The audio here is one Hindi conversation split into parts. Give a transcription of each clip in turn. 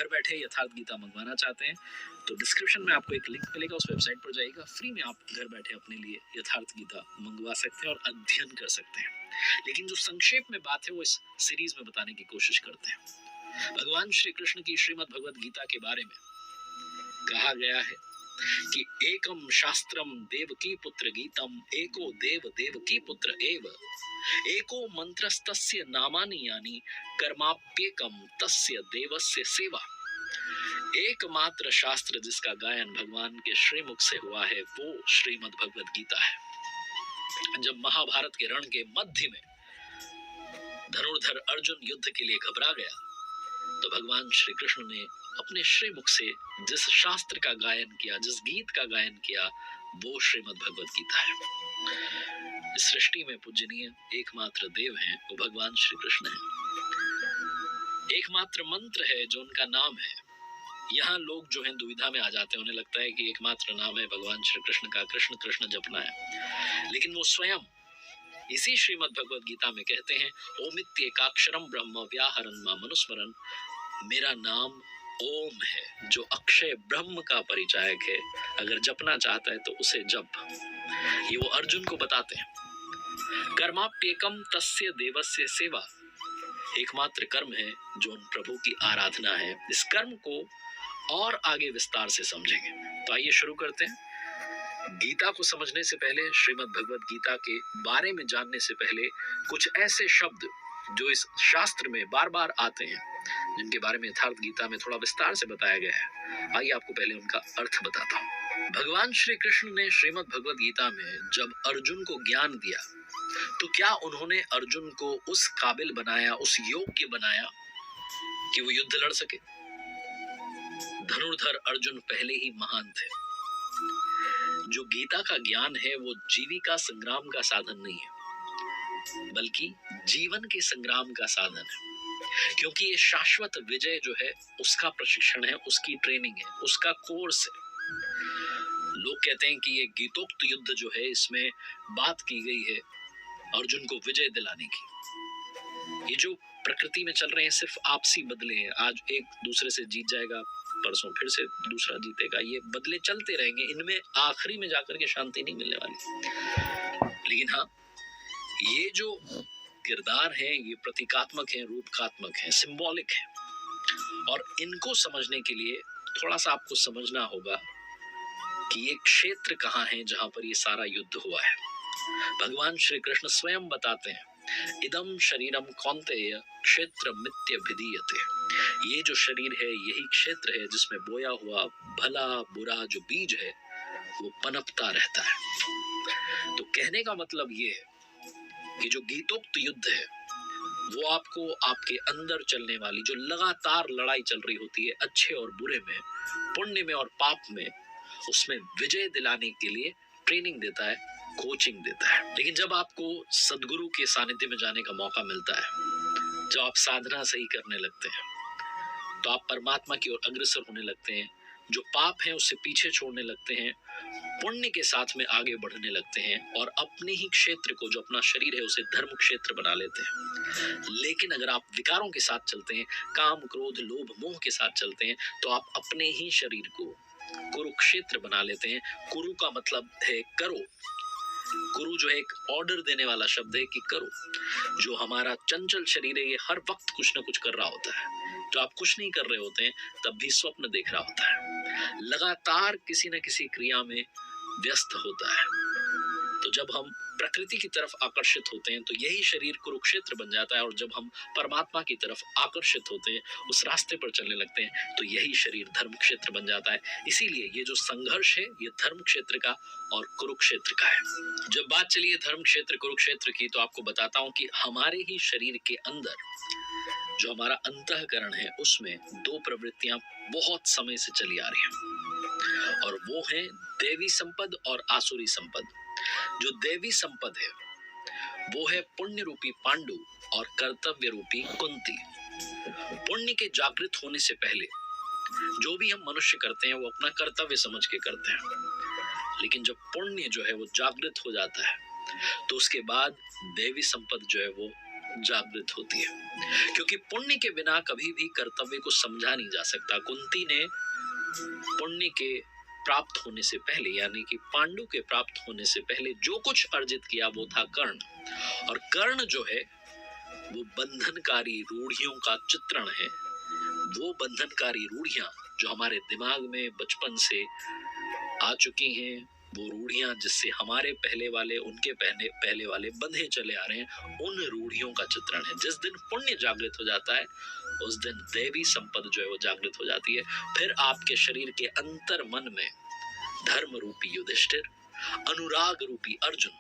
घर बैठे यथार्थ गीता मंगवाना चाहते हैं तो डिस्क्रिप्शन में आपको एक लिंक मिलेगा, उस वेबसाइट पर जाइएगा, फ्री में आप घर बैठे अपने लिए यथार्थ गीता मंगवा सकते हैं और अध्ययन कर सकते हैं। लेकिन जो संक्षेप में बात है वो इस सीरीज में बताने की कोशिश करते हैं। भगवान श्री कृष्ण की श्रीमद् भगवद गीता के बारे में कहा गया है कि एकम शास्त्रम देवकी पुत्र गीतम एको देव देवकी पुत्र एव एको मंत्रस्तस्य नामानि यानि कर्माप्येकम तस्य देवस्य सेवा। एकमात्र शास्त्र जिसका गायन भगवान के श्रीमुख से हुआ है वो श्रीमद् भगवद गीता है। जब महाभारत के रण के मध्य में धनुर्धर अर्जुन युद्ध के लिए घबरा गया तो भगवान श्री कृष्ण ने अपने श्रीमुख से जिस शास्त्र का गायन किया, जिस गीत का गायन किया, वो श्रीमद् भगवद गीता है। इस सृष्टि में पूजनीय एकमात्र देव हैं वो भगवान श्री कृष्ण हैं। एकमात्र मंत्र है जो उनका नाम है। यहाँ लोग जो हैं दुविधा में आ जाते हैं, उन्हें लगता है कि एकमात्र नाम है भगवान श्री कृष्ण का, कृष्ण कृष्ण जपना है, लेकिन वो स्वयं इसी श्रीमद् भगवद गीता में कहते हैं ओमित्येकाक्षरम ब्रह्म व्याहरन् माम अनुस्मरन्, मेरा नाम ओम है जो अक्षय ब्रह्म का परिचायक है, अगर जपना चाहता है तो उसे जप। ये वो अर्जुन को बताते हैं। कर्माप्येकम तस्य देवस्य सेवा, एकमात्र कर्म है जो उन प्रभु की आराधना है। इस कर्म को और आगे विस्तार से समझेंगे। तो आइए शुरू करते हैं। गीता को समझने से पहले, श्रीमद् भगवद गीता के बारे में जानने से पहले कुछ ऐसे शब्द जो इस शास्त्र में बार बार आते हैं, जिनके बारे में यथार्थ गीता में थोड़ा विस्तार से बताया गया है, आइए आपको पहले उनका अर्थ बताता हूँ। भगवान श्री कृष्ण ने श्रीमद् भगवद गीता में जब अर्जुन को ज्ञान दिया तो क्या उन्होंने अर्जुन को उस काबिल बनाया, उस योग्य बनाया कि वो युद्ध लड़ सके? धनुर्धर अर्जुन पहले ही महान थे। जो गीता का ज्ञान है वो जीविका संग्राम का साधन नहीं है, बल्कि जीवन के संग्राम का साधन है। क्योंकि ये शाश्वत विजय जो है उसका प्रशिक्षण है, उसकी ट्रेनिंग है, उसका कोर्स है। लोग कहते हैं कि ये गीतोक्त युद्ध जो है इसमें बात की गई है अर्जुन को विजय दिलाने की। ये जो प्रकृति में चल रहे हैं सिर्फ आपसी बदले हैं। आज एक दूसरे से जीत जाएगा, परसों फिर से दूसरा जीतेगा, ये बदले चलते रहेंगे। इनमें आखिरी में जाकर के शांति नहीं मिलने वाली। लेकिन हाँ, ये जो किरदार हैं ये प्रतीकात्मक हैं, रूपकात्मक हैं, सिंबॉलिक हैं, और इनको समझने के लिए थोड़ा सा आपको समझना होगा कि ये क्षेत्र कहाँ है जहां पर ये सारा युद्ध हुआ है। भगवान श्री कृष्ण स्वयं बताते हैं इदम शरीरम कौन्तेय क्षेत्र मित्यभिधीयते, ये जो शरीर है यही क्षेत्र है जिसमें बोया हुआ भला बुरा जो बीज है वो पनपता रहता है। तो कहने का मतलब ये है कि जो गीतोक्त युद्ध है वो आपको आपके अंदर चलने वाली जो लगातार लड़ाई चल रही होती है अच्छे और बुरे में, पुण्य में और पाप में, उसमें विजय दिलाने के लिए ट्रेनिंग देता है, कोचिंग देता है। लेकिन जब आपको सदगुरु के सानिध्य में जाने का मौका मिलता है, जब आप साधना सही करने लगते हैं, तो आप परमात्मा की ओर अग्रसर होने लगते हैं, जो पाप है उससे पीछे छोड़ने लगते हैं, पुण्य के साथ में आगे बढ़ने लगते हैं और अपने ही क्षेत्र को, जो अपना शरीर है, उसे धर्म क्षेत्र बना लेते हैं। लेकिन अगर आप विकारों के साथ चलते हैं, काम क्रोध लोभ मोह के साथ चलते हैं, तो आप अपने ही शरीर को कुरुक्षेत्र बना लेते हैं। कुरु का मतलब है करो। कुरु जो है एक ऑर्डर देने वाला शब्द है कि करो। जो हमारा चंचल शरीर है ये हर वक्त कुछ ना कुछ कर रहा होता है। जो आप कुछ नहीं कर रहे होते हैं तब भी स्वप्न देख रहा होता है, लगातार किसी न किसी क्रिया में व्यस्त होता है। तो जब हम प्रकृति की तरफ आकर्षित होते हैं तो यही शरीर कुरुक्षेत्र बन जाता है, और जब हम परमात्मा की तरफ आकर्षित होते हैं, उस रास्ते पर चलने लगते हैं, तो यही शरीर धर्म क्षेत्र बन जाता है। इसीलिए ये जो संघर्ष है ये धर्म क्षेत्र का और कुरुक्षेत्र का है। जब बात चली है धर्म क्षेत्र कुरुक्षेत्र की, तो आपको बताता हूँ कि हमारे ही शरीर के अंदर जो हमारा अंतःकरण है उसमें दो प्रवृत्तियां बहुत समय से चली आ रही हैं, और वो है देवी संपद और आसुरी संपद। जो देवी संपद है वो है पुण्य रूपी पांडु और कर्तव्य रूपी कुंती। पुण्य के जागृत होने से पहले जो भी हम मनुष्य करते हैं वो अपना कर्तव्य समझ के करते हैं, लेकिन जब पुण्य जो है वो जागृत हो जाता है तो उसके बाद देवी संपद जो है वो जागृत होती है, क्योंकि पुण्य के बिना कभी भी कर्तव्य को समझा नहीं जा सकता। कुंती ने पुण्य के प्राप्त होने से पहले, यानी कि पांडु के प्राप्त होने से पहले जो कुछ अर्जित किया वो था कर्ण, और कर्ण जो है वो बंधनकारी रूढ़ियों का चित्रण है। वो बंधनकारी रूढ़ियां जो हमारे दिमाग में बचपन से आ चुकी हैं, वो रूढ़ियां जिससे हमारे पहले वाले उनके पहले वाले बंधे चले आ रहे हैं, उन रूढ़ियों का चित्रण है। जिस दिन पुण्य जागृत हो जाता है उस दिन देवी संपद जो है वो जागृत हो जाती है। फिर आपके शरीर के अंतर मन में धर्म रूपी युधिष्ठिर, अनुराग रूपी अर्जुन,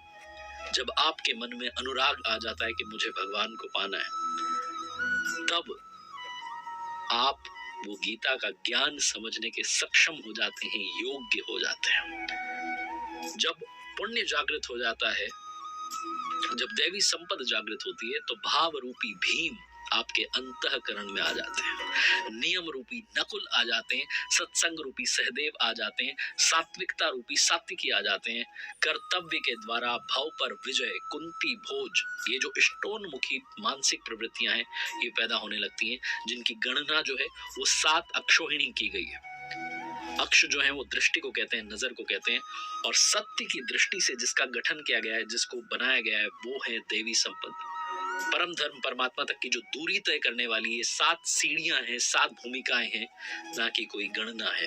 जब आपके मन में अनुराग आ जाता है कि मुझे भगवान को पाना है, तब आप वो गीता का ज्ञान समझने के सक्षम हो जाते हैं, योग्य हो जाते हैं। जब पुण्य जागृत हो जाता है, जब देवी संपद जागृत होती है, तो भाव रूपी भीम आपके अंतःकरण में आ जाते हैं, नियम रूपी नकुल आ जाते हैं, सत्संग रूपी सहदेव आ जाते हैं, सात्विकता रूपी सात्विकी आ जाते हैं, कर्तव्य के द्वारा भव पर विजय, कुंती भोज, ये जो इष्टोन्मुखी मानसिक प्रवृत्तियां हैं ये पैदा होने लगती हैं, जिनकी गणना जो है वो 7 अक्षोहिणी की गई है। अक्ष जो है वो दृष्टि को कहते हैं, नजर को कहते हैं, और सत्य की दृष्टि से जिसका गठन किया गया है, जिसको बनाया गया है, वो है देवी संपद। परम धर्म परमात्मा तक की जो दूरी तय करने वाली ये 7 सीढ़ियां हैं, 7 भूमिकाएं हैं, ना कि कोई गणना है।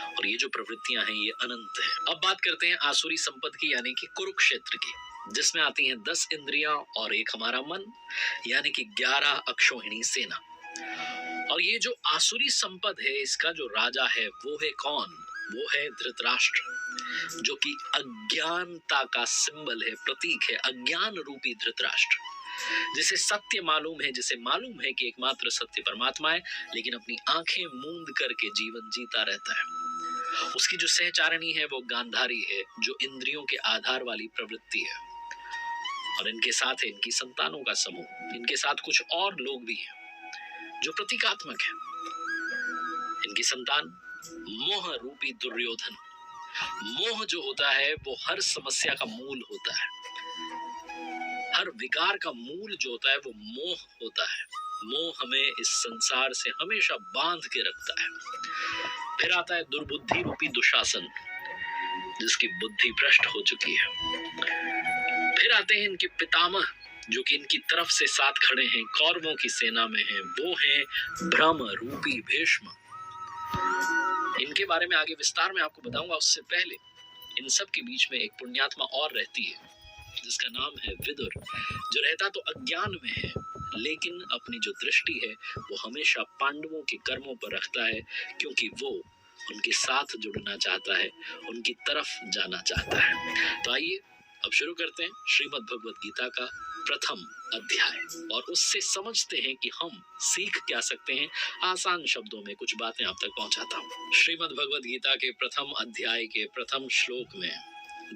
और ये जो प्रवृत्तियां हैं ये अनंत है। अब बात करते हैं आसुरी संपद की, यानी कि कुरुक्षेत्र की, जिसमें आती हैं 10 इंद्रियां और एक हमारा मन, यानी कि 11 अक्षोहिणी सेना। और ये जो आसुरी संपद है, इसका जो राजा है वो है कौन? वो है धृतराष्ट्र, जो कि अज्ञानता का सिंबल है, प्रतीक है, अज्ञान रूपी धृतराष्ट्र, जिसे सत्य मालूम है, जिसे मालूम है कि एकमात्र सत्य परमात्मा है, लेकिन अपनी आंखें मूंद करके जीवन जीता रहता है। उसकी जो सहचारिणी है वो गांधारी है, जो इंद्रियों के आधार वाली प्रवृत्ति है, और इनके साथ है इनकी संतानों का समूह, इनके साथ कुछ और लोग भी हैं जो प्रतीकात्मक है। इनकी संतान मोह रूपी दुर्योधन। मोह जो होता है वो हर समस्या का मूल होता है, हर विकार का मूल जो होता है वो मोह होता है। मोह हमें इस संसार से हमेशा बांध के रखता है। फिर आता है दुर्बुद्धि रूपी दुशासन, जिसकी बुद्धि भ्रष्ट हो चुकी है। फिर आते हैं इनके पितामह, जो कि इनकी तरफ से साथ खड़े हैं, कौरवों की सेना में हैं, वो हैं भ्रम रूपी भीष्म। इनके बारे में आगे विस्तार में आपको बताऊंगा, उससे पहले इन सब के बीच में एक पुण्यात्मा और रहती है, जिसका नाम है विदुर, जो रहता तो अज्ञान में है, लेकिन अपनी जो दृष्टि है वो हमेशा पांडवों के कर्मों पर रखता है, क्योंकि वो उनके साथ जुड़ना चाहता है, उनकी तरफ जाना चाहता है। तो आइए अब शुरू करते हैं श्रीमद् भगवद गीता का प्रथम अध्याय, और उससे समझते हैं कि हम सीख क्या सकते हैं। आसान शब्दों में कुछ बातें आप तक पहुंचाता हूँ। श्रीमद् भगवद गीता के प्रथम अध्याय के प्रथम श्लोक में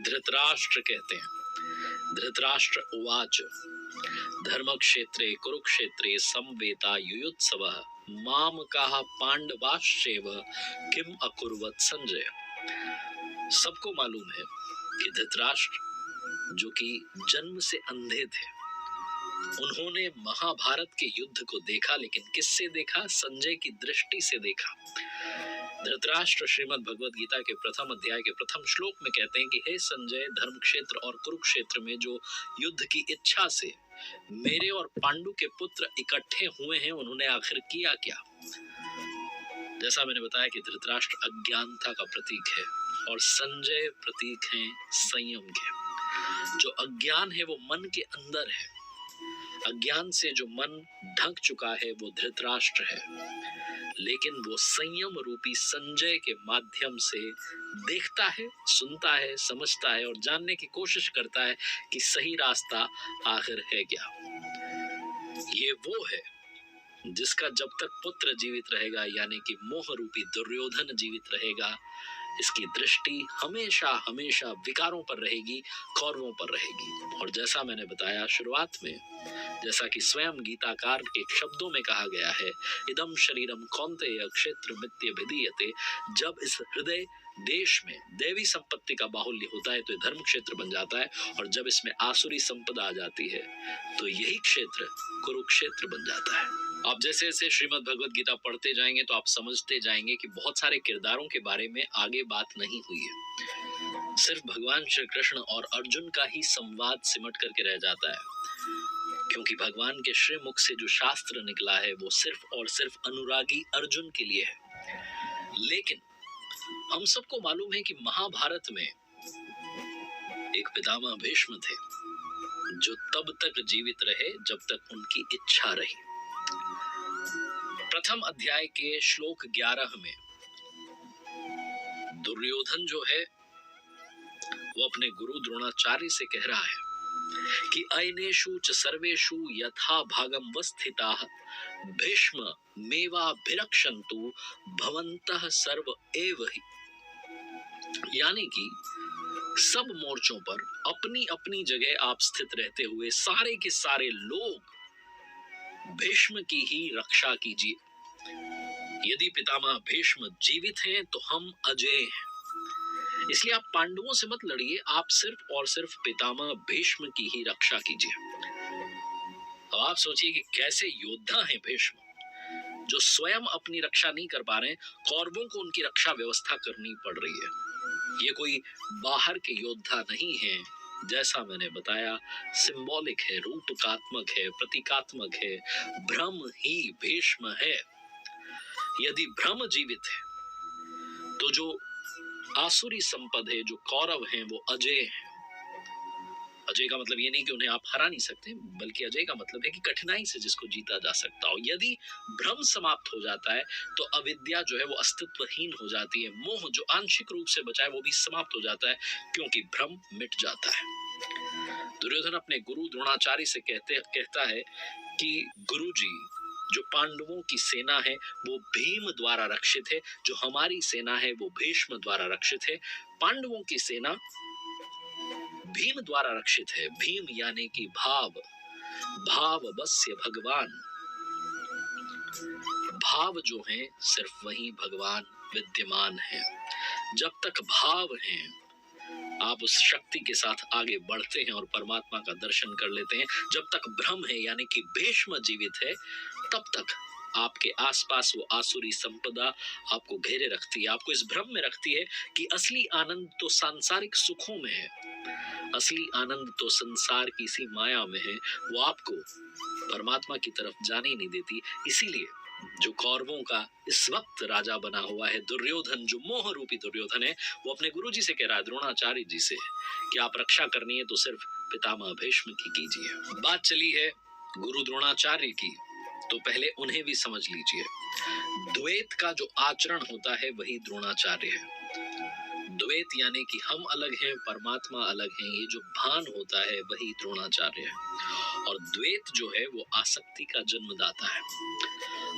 धृतराष्ट्र कहते हैं, धृतराष्ट्र उवाच धर्मक्षेत्रे कुरुक्षेत्रे समवेता युयुत्सवः मामकाः पांडवाश्चैव किम अकुर्वत संजय। सबको मालूम है कि धृतराष्ट्र, जो कि जन्म से अंधे थे, उन्होंने महाभारत के युद्ध को देखा, लेकिन किससे देखा? संजय की दृष्टि से देखा। धृतराष्ट्र श्रीमद् भगवद गीता के प्रथम अध्याय के प्रथम श्लोक में कहते हैं कि हे संजय, धर्म क्षेत्र और कुरुक्षेत्र में जो युद्ध की इच्छा से मेरे और पांडु के पुत्र इकट्ठे हुए हैं, उन्होंने आखिर किया क्या? जैसा मैंने बताया कि धृतराष्ट्र अज्ञानता का प्रतीक है और संजय प्रतीक हैं संयम के। जो अज्ञान है वो मन के अंदर है, अज्ञान से जो मन ढक चुका है वो धृतराष्ट्र है, लेकिन वो संयम रूपी संजय के माध्यम से देखता है, सुनता है, समझता है और जानने की कोशिश करता है कि सही रास्ता आखिर है क्या। ये वो है जिसका जब तक पुत्र जीवित रहेगा, यानी कि मोह रूपी दुर्योधन जीवित रहेगा, इसकी दृष्टि हमेशा हमेशा विकारों पर रहेगी, कौरवों पर रहेगी। और जैसा मैंने बताया शुरुआत में, जैसा कि स्वयं गीताकार के शब्दों में कहा गया है, इदम शरीरम कौन्तेय क्षेत्र मित्य भिदीयते, जब इस हृदय देश में दैवी संपत्ति का बाहुल्य होता है तो ये धर्म क्षेत्र बन जाता है, और जब इसमें आसुरी संपदा आ जाती है तो यही क्षेत्र कुरुक्षेत्र बन जाता है। आप जैसे जैसे श्रीमद् भगवद गीता पढ़ते जाएंगे तो आप समझते जाएंगे कि बहुत सारे किरदारों के बारे में आगे बात नहीं हुई है, सिर्फ भगवान श्री कृष्ण और अर्जुन का ही संवाद सिमट करके रह जाता है, क्योंकि भगवान के श्री मुख से जो शास्त्र निकला है वो सिर्फ और सिर्फ अनुरागी अर्जुन के लिए है। लेकिन हम सबको मालूम है कि महाभारत में एक पितामह भीष्म थे जो तब तक जीवित रहे जब तक उनकी इच्छा रही। प्रथम अध्याय के श्लोक 11 में दुर्योधन जो है वो अपने गुरु द्रोणाचार्य से कह रहा है कि अयनेषु च सर्वेषु यथा भागम वस्थिताः भीष्म मेवाभिरक्षन्तु भवन्तः सर्व एव हि। यानी कि सब मोर्चों पर अपनी अपनी जगह आप स्थित रहते हुए सारे के सारे लोग भीष्म की ही रक्षा कीजिए। यदि पितामह भीष्म जीवित हैं तो हम अजेय हैं, इसलिए आप पांडवों से मत लड़िए, आप सिर्फ और सिर्फ पितामह भीष्म की ही रक्षा कीजिए। अब आप सोचिए कि कैसे योद्धा हैं भीष्म, जो स्वयं अपनी रक्षा नहीं कर पा रहे हैं, कौरवों को उनकी रक्षा व्यवस्था करनी पड़ रही है। ये कोई बाहर के योद्धा नहीं है, जैसा मैंने बताया सिंबॉलिक है, रूपकात्मक है, प्रतीकात्मक है, भ्रम ही भीष्म है। यदि भ्रम जीवित है तो जो आसुरी संपद है, जो कौरव हैं, वो अजय हैं। अजय का मतलब ये नहीं कि उन्हें आप हरा नहीं सकते, बल्कि अजय का मतलब है कि कठिनाई से जिसको जीता जा सकता हो। यदि भ्रम समाप्त हो जाता है तो अविद्या जो है वो अस्तित्वहीन हो जाती है, मोह जो आंशिक रूप से बचा है वो भी समाप्त हो जाता है, क्योंकि भ्रम मिट जाता है। दुर्योधन अपने गुरु द्रोणाचार्य से कहता है कि गुरुजी, जो पांडवों की सेना है वो भीम द्वारा रक्षित है, जो हमारी सेना है वो भीष्म द्वारा रक्षित है। पांडवों की सेना भीम द्वारा रक्षित है। भीम यानी कि भाव, भाववस्य भगवान। भाव जो है सिर्फ वही भगवान विद्यमान है। जब तक भाव है आप उस शक्ति के साथ आगे बढ़ते हैं और परमात्मा का दर्शन कर लेते हैं। जब तक भ्रम है यानी कि भीष्म जीवित है, तब तक आपके आसपास वो आसुरी संपदा आपको घेरे रखती है, आपको इस भ्रम में रखती है कि असली आनंद तो सांसारिक सुखों में है, असली आनंद तो संसार की इसी माया में है। वो आपको परमात्मा की तरफ जाने ही नहीं देती। इसीलिए जो कौरवों का इस वक्त राजा बना हुआ है दुर्योधन, जो मोह रूपी दुर्योधन है, वो अपने गुरुजी से कह रहा है, द्रोणाचार्य जी से, कि आप रक्षा करनी है तो सिर्फ पितामह भीष्म की कीजिए। बात चली है गुरु द्रोणाचार्य की, तो पहले उन्हें भी समझ लीजिए। द्वैत का जो आचरण होता है वही द्रोणाचार्य है। द्वैत यानी कि हम अलग हैं, परमात्मा अलग हैं, ये जो भान होता है वही द्रोणाचार्य है। और द्वैत जो है वो आसक्ति का जन्मदाता है।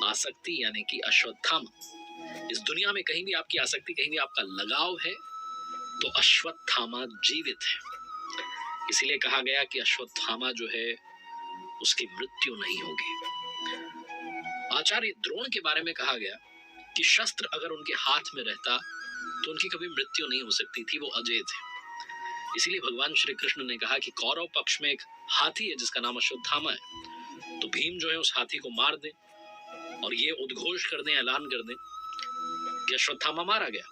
आसक्ति यानी कि अश्वत्थामा। इस दुनिया में कहीं भी आपकी आसक्ति, कहीं भी आपका लगाव है तो अश्वत्थामा जीवित है। इसीलिए कहा गया कि अश्वत्थामा जो है उसकी मृत्यु नहीं होगी। आचार्य द्रोण के बारे में कहा गया कि शस्त्र अगर उनके हाथ में रहता तो उनकी कभी मृत्यु नहीं हो सकती थी, वो अजय थे। इसीलिए भगवान श्री कृष्ण ने कहा कि कौरव पक्ष में एक हाथी है जिसका नाम अश्वत्थामा है, तो भीम जो है उस हाथी को मार दे और ये उद्घोष कर दें, ऐलान कर दें कि अश्वत्थामा मारा गया।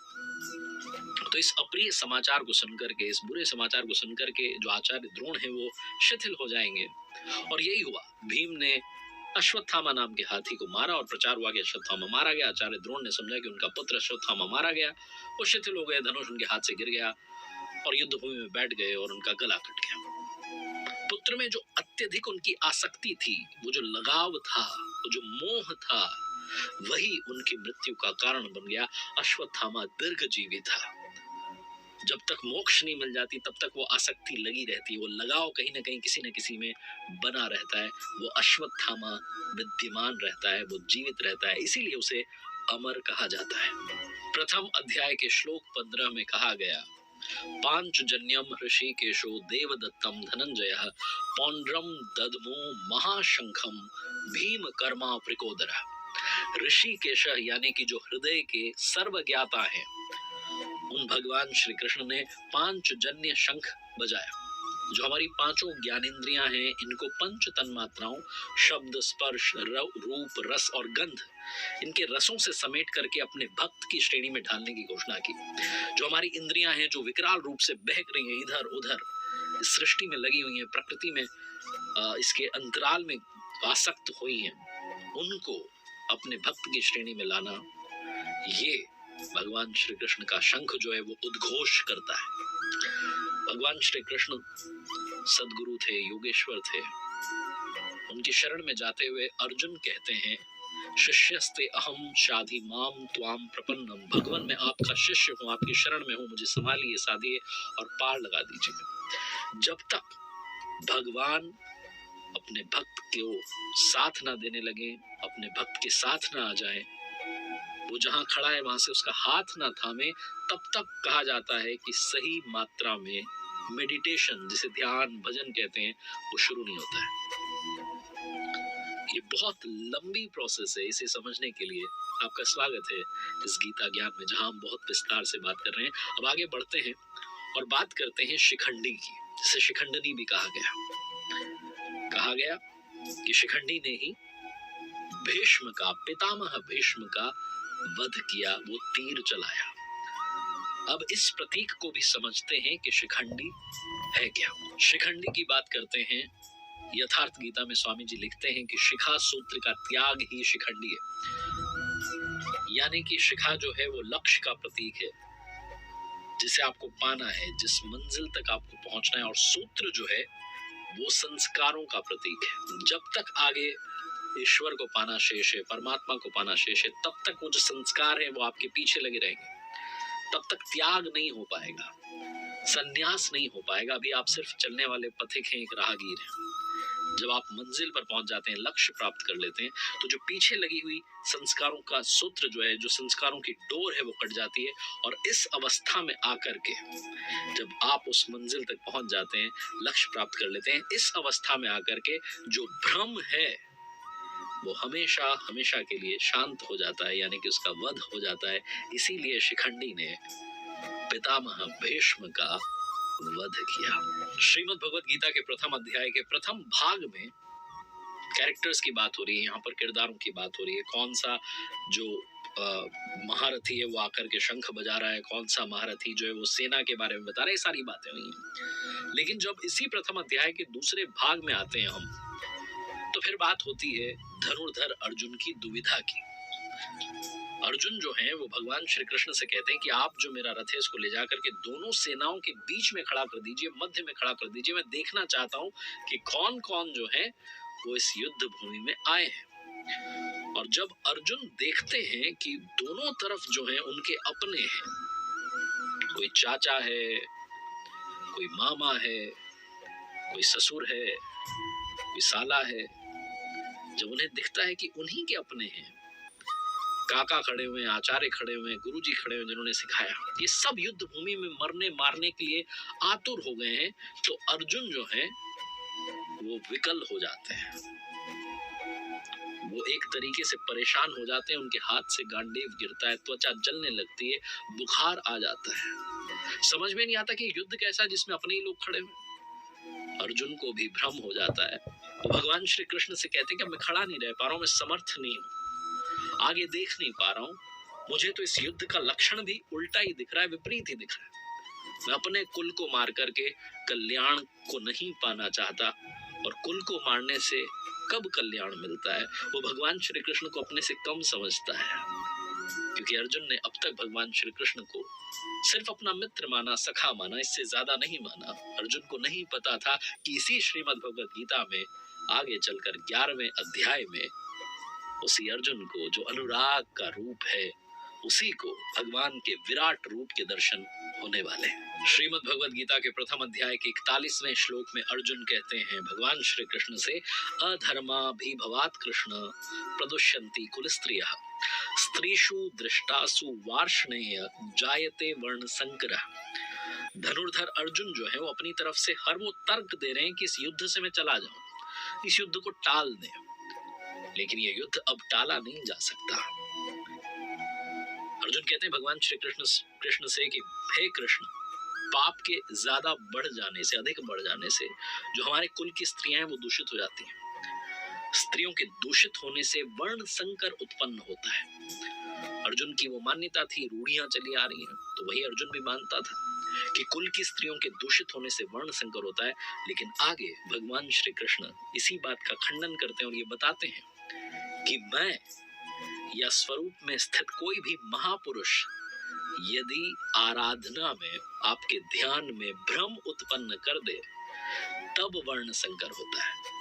तो इस अप्रिय समाचार को सुनकर के, इस बुरे समाचार को सुनकर के जो आचार्य द्रोण है वो शिथिल हो जाएंगे। और यही हुआ, भीम ने अश्वत्थामा नाम के हाथी को मारा और प्रचार हुआ कि अश्वत्थामा मारा गया। आचार्य द्रोण ने समझा कि उनका पुत्र अश्वत्थामा मारा गया, वो शिथिल हो गए, धनुष उनके हाथ से गिर गया और युद्ध भूमि में बैठ गए और उनका गला कट गया। पुत्र में जो अत्यधिक उनकी आसक्ति थी, वो जो लगाव था, वो जो मोह था, वही उनकी मृत्यु का कारण बन गया। अश्वत्थामा दीर्घजीवी था। जब तक मोक्ष नहीं मिल जाती तब तक वो आसक्ति लगी रहती है, वो लगाव कहीं ना कहीं किसी न किसी में बना रहता है। वो अश्वत्थामा विद्यमान रहता है, वो जीवित रहता है, इसीलिए उसे अमर कहा जाता है। प्रथम अध्याय के श्लोक 15 में कहा गया, पांचजन्यम ऋषिकेशो देवदत्तम धनंजयः पौंड्रम ददमो महाशंखम भीम कर्मा प्रिकोदरः। ऋषिकेश यानी कि जो हृदय के सर्वज्ञाता हैं, उन भगवान श्री कृष्ण ने पांचजन्य शंख बजाया। जो हमारी पांचों ज्ञानेंद्रियां हैं, इनको पंच तन्मात्राओं शब्द, स्पर्श, रूप, रस और गंध, इनके रसों से समेट करके अपने भक्त की श्रेणी में ढालने की घोषणा की। जो हमारी इंद्रियां हैं, जो विकराल रूप से बहक रही हैं इधर उधर, इस सृष्टि में लगी हुई हैं, प्रकृति में इसके अंतराल में आसक्त हुई हैं, उनको अपने भक्त की श्रेणी में लाना, ये भगवान श्री कृष्ण का शंख जो है वो उद्घोष करता है। भगवान श्री कृष्ण सद्गुरु थे, योगेश्वर थे। उनकी शरण में जाते हुए अर्जुन कहते हैं, शिष्यस्ते अहम शाधि माम त्वाम प्रपन्नम। भगवान मैं आपका शिष्य हूँ, आपकी शरण में हूँ, मुझे संभालिए, साधिए और पार लगा दीजिए। जब तक भगवान अपने भक्त को साथ ना देने लगे, अपने भक्त के साथ ना आ जाए, वो जहां खड़ा है वहां से उसका हाथ ना थामे, तब तक कहा जाता है कि सही मात्रा में मेडिटेशन, जिसे ध्यान भजन कहते हैं, वो शुरू नहीं होता है। ये बहुत लंबी प्रोसेस है। इसे समझने के लिए आपका स्वागत है इस गीता ज्ञान में, जहां हम बहुत विस्तार से बात कर रहे हैं। अब आगे बढ़ते हैं और बात करते हैं शिखंडी की, जिसे शिखंडनी भी कहा गया कि शिखंडी ने ही भीष्म का, पितामह भीष्म का वध किया, वो तीर चलाया। अब इस प्रतीक को भी समझते हैं कि शिखंडी है क्या। शिखंडी की बात करते हैं, यथार्थ गीता में स्वामी जी लिखते हैं कि शिखा सूत्र का त्याग ही शिखंडी है। यानी कि शिखा जो है वो लक्ष्य का प्रतीक है, जिसे आपको पाना है, जिस मंजिल तक आपको पहुंचना है, और सूत्र जो है वो संस्कारों का प्रतीक है। जब तक आगे ईश्वर को पाना शेष है, परमात्मा को पाना शेष है, तब तक वो जो संस्कार है वो आपके पीछे लगे रहेंगे, तब तक त्याग नहीं हो पाएगा, संन्यास नहीं हो पाएगा। अभी आप सिर्फ चलने वाले पथिक हैं, एक राहगीर हैं। जब आप मंजिल पर पहुंच जाते हैं, लक्ष्य प्राप्त कर लेते हैं, तो जो पीछे लगी हुई संस्कारों का सूत्र जो है, जो संस्कारों की डोर है, वो कट जाती है। और इस अवस्था में आकर के जब आप उस मंजिल तक पहुंच जाते हैं, लक्ष्य प्राप्त कर लेते हैं, इस अवस्था में आकर के जो भ्रम है वो हमेशा हमेशा के लिए शांत हो जाता है, यानी कि उसका वध हो जाता है। इसीलिए शिखंडी ने पितामह भीष्म का वध किया। श्रीमद् भगवत गीता के प्रथम अध्याय के प्रथम भाग में कैरेक्टर्स की बात हो रही है, यहाँ पर किरदारों की बात हो रही है। कौन सा जो महारथी है वो आकर के शंख बजा रहा है, कौन सा महारथी जो है वो सेना के बारे में बता रहा है, सारी बातें हुई हैं। लेकिन जब इसी प्रथम अध्याय के दूसरे भाग में आते हैं हम, तो फिर बात होती है धनुर्धर अर्जुन की दुविधा की। अर्जुन जो है वो भगवान श्री कृष्ण से कहते हैं कि आप जो मेरा रथ है इसको ले जाकर के दोनों सेनाओं के बीच में खड़ा कर दीजिए, मध्य में खड़ा कर दीजिए। मैं देखना चाहता हूँ कि कौन कौन जो है वो इस युद्ध भूमि में आए हैं। और जब अर्जुन देखते हैं कि दोनों तरफ जो है उनके अपने हैं, कोई चाचा है, कोई मामा है, कोई ससुर है, कोई साला है, जब उन्हें दिखता है कि उन्हीं के अपने हैं, काका खड़े हुए हैं, आचार्य खड़े हुए हैं, गुरुजी खड़े हुए हैं जिन्होंने सिखाया, ये सब युद्ध भूमि में मरने मारने के लिए आतुर हो गए हैं, तो अर्जुन जो है वो विकल हो जाते हैं, वो एक तरीके से परेशान हो जाते हैं, उनके हाथ से गांडीव गिरता है, त्वचा जलने लगती है, बुखार आ जाता है। समझ में नहीं आता कि युद्ध कैसा जिसमें अपने ही लोग खड़े हुए। अर्जुन को भी भ्रम हो जाता है। वो भगवान श्री कृष्ण से कहते हैं कि मैं खड़ा नहीं रह पा रहा हूँ, मैं समर्थ नहीं हूँ, आगे देख नहीं पा रहा हूँ, मुझे तो इस युद्ध का लक्षण भी उल्टा ही दिख रहा है, विपरीत ही दिख रहा है। मैं अपने कुल को मार करके कल्याण को नहीं पाना चाहता, और कुल को मारने से कब कल्याण मिलता है, वो भगवान श्री कृष्ण को अपने से कम समझता है, क्योंकि अर्जुन ने अब तक भगवान श्री कृष्ण को सिर्फ अपना मित्र माना, सखा माना, इससे ज्यादा नहीं माना। अर्जुन को नहीं पता था कि इसी श्रीमद् भगवत गीता में आगे चलकर 11वें अध्याय में उसी अर्जुन को, जो अनुराग का रूप है, उसी को भगवान के विराट रूप के दर्शन होने वाले हैं। श्रीमद् भगवत गीता के प्रथम अध्याय के 41वें श्लोक में अर्जुन कहते हैं भगवान श्री कृष्ण से, अधर्माभिभवात् कृष्ण प्रदुष्यन्ति कुलस्त्रियः स्त्रीषु दृष्टासु वार्ष्णेय जायते वर्ण संकरः। धनुर्धर अर्जुन जो है वो अपनी तरफ से हर वो तर्क दे रहे हैं कि इस युद्ध से मैं चला जाऊं, इस युद्ध को टाल दें, लेकिन ये युद्ध अब टाला नहीं जा सकता। अर्जुन कहते हैं भगवान श्री कृष्ण कृष्ण से कि हे कृष्ण, पाप के ज्यादा बढ़ जाने से, अधिक बढ़ जाने से जो हमारे कुल की स्त्रियां हैं वो दूषित हो जाती हैं। स्त्रियों के दूषित होने से वर्ण संकर उत्पन्न होता है। अर्जुन की वो मान्यता थी, रूढ़ियां चली आ रही हैं, तो वही अर्जुन भी मानता था कि कुल की स्त्रियों के दूषित होने से वर्ण संकर होता है। लेकिन आगे भगवान श्री कृष्ण इसी बात का खंडन करते हैं और ये बताते हैं कि मैं या स्वरूप में स्थित कोई भी महापुरुष यदि आराधना में, आपके ध्यान में भ्रम उत्पन्न कर दे, तब वर्ण संकर होता है।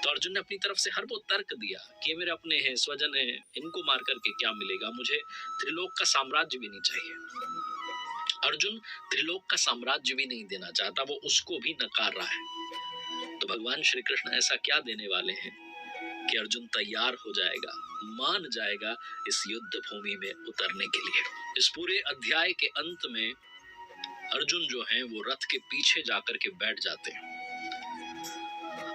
तो अर्जुन ने अपनी तरफ से हर वो तर्क दिया कि ये मेरे अपने हैं, स्वजन हैं, इनको मार करके क्या मिलेगा, मुझे त्रिलोक का साम्राज्य भी नहीं चाहिए। अर्जुन त्रिलोक का साम्राज्य भी नहीं देना चाहता, वो उसको भी नकार रहा है। तो भगवान श्री कृष्ण ऐसा क्या देने वाले हैं कि अर्जुन तैयार हो जाएगा, मान जाएगा इस युद्ध भूमि में उतरने के लिए। इस पूरे अध्याय के अंत में अर्जुन जो हैं वो रथ के पीछे जाकर के बैठ जाते हैं।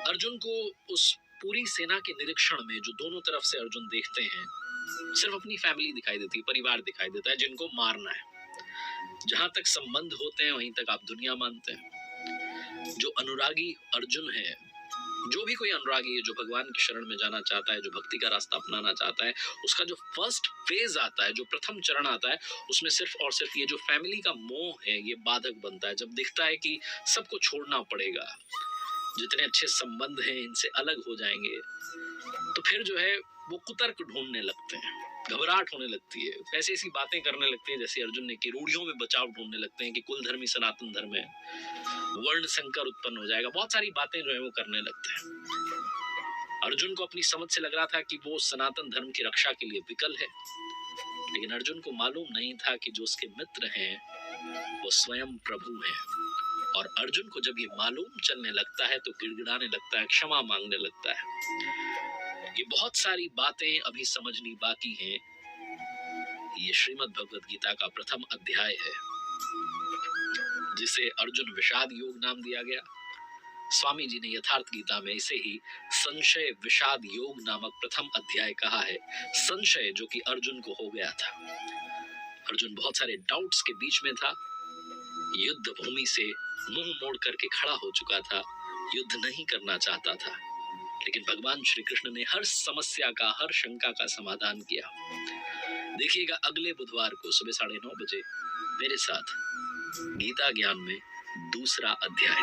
अर्जुन को उस पूरी सेना के निरीक्षण में जो दोनों तरफ से अर्जुन देखते हैं, सिर्फ अपनी फैमिली दिखाई देती है, परिवार दिखाई देता है जिनको मारना है। जहां तक संबंध होते हैं वहीं तक आप दुनिया मानते हैं। जो अनुरागी अर्जुन है, जो भी कोई अनुरागी है जो भगवान की शरण में जाना चाहता है, जो भक्ति का रास्ता अपनाना चाहता है, उसका जो फर्स्ट फेज आता है, जो प्रथम चरण आता है, उसमें सिर्फ और सिर्फ ये जो फैमिली का मोह है ये बाधक बनता है। जब दिखता है कि सबको छोड़ना पड़ेगा, जितने अच्छे संबंध हैं इनसे अलग हो जाएंगे, तो फिर जो है वो कुतर्क ढूंढने लगते हैं, घबराहट होने लगती है, ऐसी ऐसी बातें करने लगते हैं जैसे अर्जुन ने कि रूढ़ियों में बचाव ढूंढने लगते हैं कि कुल धर्म ही सनातन धर्म है, वर्ण संकर उत्पन्न हो जाएगा, बहुत सारी बातें जो है वो करने लगते हैं। अर्जुन को अपनी समझ से लग रहा था कि वो सनातन धर्म की रक्षा के लिए विकल है, लेकिन अर्जुन को मालूम नहीं था कि जो उसके मित्र हैं वो स्वयं प्रभु हैं। और अर्जुन को जब ये मालूम चलने लगता है तो गिड़गिड़ाने लगता है, क्षमा मांगने लगता है। ये बहुत सारी बातें अभी समझनी बाकी हैं। ये श्रीमद् भगवद गीता का प्रथम अध्याय है जिसे अर्जुन विषाद योग नाम दिया गया। स्वामी जी ने यथार्थ गीता में इसे ही संशय विषाद योग नामक प्रथम अध्याय कहा है। संशय जो कि अर्जुन को हो गया था, अर्जुन बहुत सारे डाउट्स के बीच में था, युद्ध भूमि से मुंह मोड़ करके खड़ा हो चुका था, युद्ध नहीं करना चाहता था, लेकिन भगवान श्री कृष्ण ने हर समस्या का, हर शंका का समाधान किया। देखिएगा अगले बुधवार को सुबह 9:30 बजे मेरे साथ गीता ज्ञान में दूसरा अध्याय।